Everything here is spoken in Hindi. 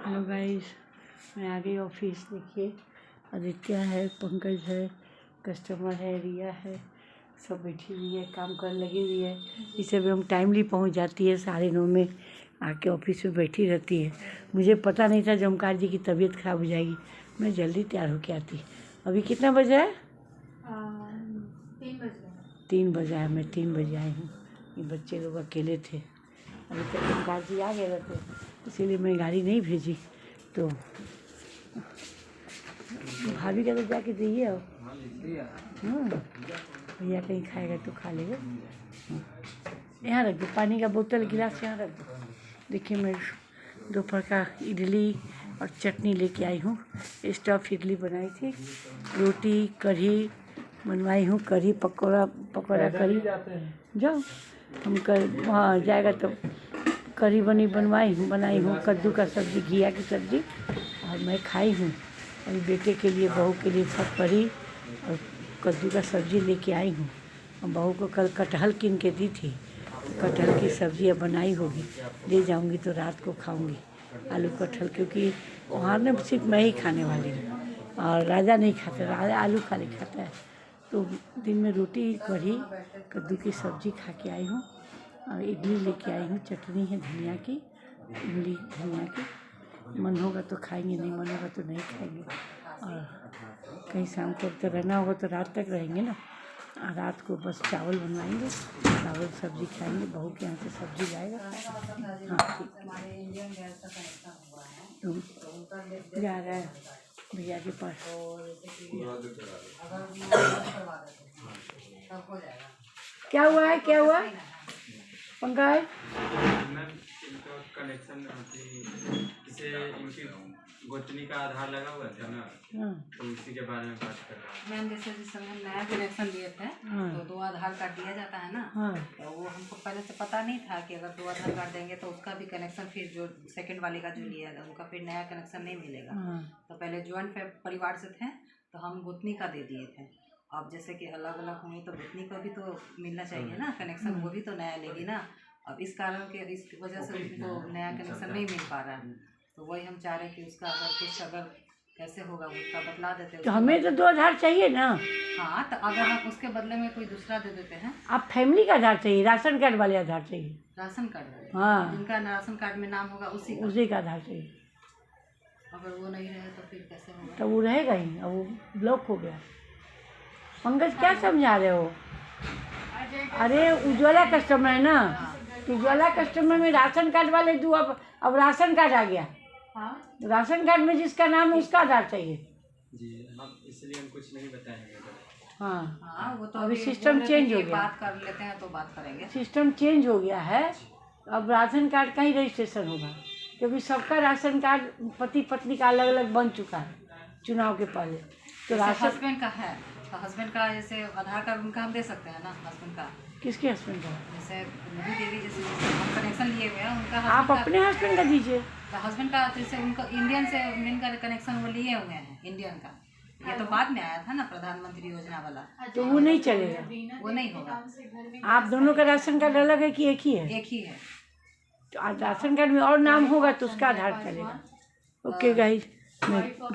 हेलो गाइस, मैं आ गई ऑफिस। देखिए आदित्य है, पंकज है, कस्टमर है, रिया है, सब बैठी हुई है, काम करने लगी हुई है। इसे भी हम टाइमली पहुंच जाती है, 9:30 में आके ऑफिस में बैठी रहती है। मुझे पता नहीं था जमकार जी की तबीयत खराब हो जाएगी, मैं जल्दी तैयार होके आती। अभी कितना बजा है? 3 बजा है। मैं 3 बजे आई हूँ। ये बच्चे लोग अकेले थे, अभी तक जमकार जी आ गए रहते, इसीलिए मैं गाड़ी नहीं भेजी। तो भाभी का तो जाके दीजिए। हाँ, भैया कहीं खाएगा तो खा लेगा। यहाँ रख दो, पानी का बोतल गिलास यहाँ रख दो। देखिए मैं दोपहर का इडली और चटनी लेके आई हूँ। स्टफ इडली बनाई थी, रोटी कढ़ी बनवाई हूँ, कढ़ी पकौड़ा कढ़ी जाओ हम कर वहाँ जाएगा तो कढ़ी बनाई हूँ। कद्दू का सब्ज़ी, घिया की सब्ज़ी, और मैं खाई हूँ। और बेटे के लिए, बहू के लिए सब कढ़ी और कद्दू का सब्ज़ी लेके आई हूँ। और बहू को कल कटहल कीन के दी थी, कटहल की सब्ज़ी अब बनाई होगी, ले जाऊँगी तो रात को खाऊँगी आलू कटहल, क्योंकि वहाँ ना सिर्फ मैं ही खाने वाली हूँ और राजा नहीं खाता, राजा आलू खाली खाता है। तो दिन में रोटी कढ़ी कद्दू की सब्ज़ी खा के आई हूँ और इडली लेके आई हूँ। चटनी है धनिया की, इमली धनिया की। मन होगा तो खाएंगे, नहीं मन होगा तो नहीं खाएंगे। और कहीं शाम को तो रहना होगा तो रात तक रहेंगे ना। और रात को बस चावल बनवाएंगे, चावल सब्ज़ी खाएंगे। बहू के यहाँ से सब्ज़ी जाएगा। हाँ तो जा रहा है भैया के पास। क्या हुआ है, क्या हुआ पंकज? कनेक्शन इसे इनकी गोतनी का आधार लगा हुआ था ना, तो उसी के बारे में बात कर रहा हूँ। मैम जैसे जिस समय नया कनेक्शन लिए थे तो 2 आधार कार्ड दिया जाता है ना, तो वो हमको पहले से पता नहीं था कि अगर 2 आधार कार्ड देंगे तो उसका भी कनेक्शन फिर जो सेकंड वाले का जो लिया है उनका फिर नया कनेक्शन नहीं मिलेगा। तो पहले ज्वाइंट परिवार से थे तो हम गोतनी का दे दिए थे। अब जैसे कि अलग अलग होंगे तो गोतनी का भी तो मिलना चाहिए ना कनेक्शन, वो भी तो नया लेगी ना। अब इस कारण के इस वजह से उनको नया कनेक्शन नहीं मिल पा रहा है, तो वही हम चाह रहे हैं कि उसका अगर कैसे होगा उसका बतला देते हैं। तो हमें तो 2 आधार चाहिए ना। हाँ, तो अगर हम उसके बदले में कोई दूसरा दे देते हैं। आप फैमिली का आधार चाहिए, राशन कार्ड वाले आधार चाहिए? राशन कार्ड, हाँ, जिनका राशन कार्ड में नाम होगा उसी का आधार चाहिए। अगर वो नहीं रहे तो फिर कैसे होगा? तो वो रहेगा ही, अब वो ब्लॉक हो गया। पंकज क्या समझा रहे हो? अरे उज्ज्वला कस्टमर है ना, उज्ज्वला कस्टमर में राशन कार्ड वाले दो, अब राशन कार्ड आ गया। हाँ, राशन कार्ड में जिसका नाम है उसका आधार चाहिए जी। हम इसलिए हम कुछ नहीं बताएंगे। हाँ, वो तो अभी सिस्टम चेंज हो गया। बात कर लेते हैं तो बात करेंगे। सिस्टम चेंज हो गया है, अब राशन कार्ड का ही रजिस्ट्रेशन होगा, क्योंकि सबका राशन कार्ड पति पत्नी का अलग अलग बन चुका है चुनाव के पहले। तो राशन हस्बैंड का है तो हस्बैंड का जैसे आधार कार्ड उनका हम दे सकते हैं ना। हस्बैंड का किसके हस्बैंड का? जैसे मोदी देवी जैसे हम कनेक्शन लिए हुए हैं उनका। आप अपने हस्बैंड का दीजिए। हस्बैंड का जैसे उनका इंडियन से जिनका कनेक्शन वो लिए हुए हैं इंडियन का, ये तो बाद में आया था ना प्रधानमंत्री योजना वाला, तो वो नहीं चलेगा, वो नहीं होगा। आप दोनों का राशन कार्ड अलग है कि एक ही है? एक ही है। तो राशन कार्ड में और नाम होगा तो उसका आधार चलेगा। ओके गाइस, मैं